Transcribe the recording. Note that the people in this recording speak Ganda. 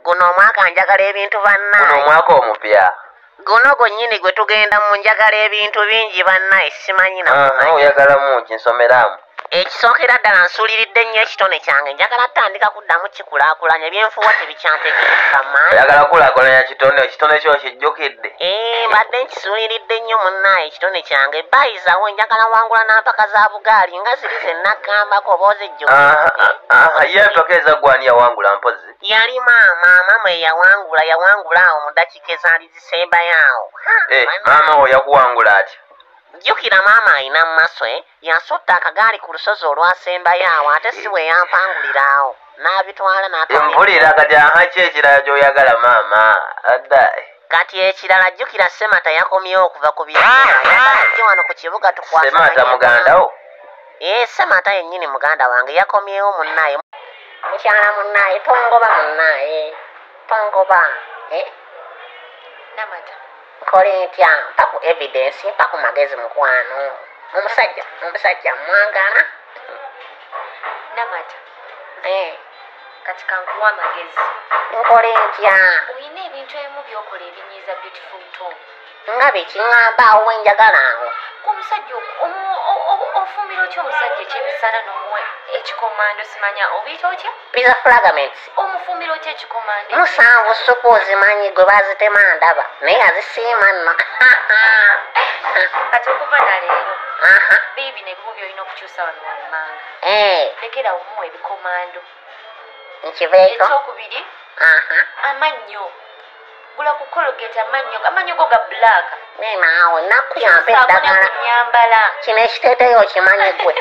guno omwaka njagala ebintu bannaye. Guno omwaka omupya. Guno gwennyini gwe tugenda mu njagala ebintu bingi bannaye simanyi na oyagalamu kinsomeramu. Ekisookera ddala nsuuliridde nnyo ekitone kyange njagala ttandika kuddamu kikulaakulanya ebyenfuuwa tebikyantegeeka maanyi. Oyagala kulaakulanya ekitone kyo kijjukidde? Mbadde nkisuuliridde nnyo munnaye ekitone kyange bayizawo njagala wangula n'empaka za bugaali nga ziri ze naggambako oba ozijjukidde. Ye empaka ezaggwani yawangula mpozi? Yali maama mwe yawangula awo mu ddakiika ezaali zisembayo awo. Maama wo yakuwangula atya? Jjukira maama alina mu maaso yasutta akagaali ku lusozi olwasembayo awo ate si bwe yampangulira awo n'abitwala n'atwala. Mpulira kati ki ekirala gy'oyagala maama? Adda kati ekirala jjukira Semata yakomyewo okuva ku biyagala wano ku kibuga tukwasa. Semata muganda wo? Semata yennyini muganda wange yakomyewo munnaye. Mukyala munnaye tongoba munnaye tongoba. Namata Nkole ntya mpa ku evidence mpa ku magezi mukwano. Omusajja mwagala. Namata kati kankuwa amagezi. Nkole ntya? Olina ebintu ebimu byokola ebinyiiza Beautiful Tom. Nga bikiŋŋamba awo wenjagala awo. Omusajja ofumbira otya omusajja ekyemisana n'omuwa ekikomando simanya obiyita otya? Pizza fragments. Omufumbira otya ekikomando? Musanvu supu ozimanyi gwe bazitema ndaba naye azisiima nno. Kati okuva na leero biibi n'ebimu by'olina okukyusa wano wammanga. Lekera omuwa ebikomando. Nkiveeko? Ekyokubiri amannyo. Gula ku Colgate amannyo go ga black. Naawe nakuyampa eddagala. Nyambala. Kino ekiteeteeyo okimanyi gwe.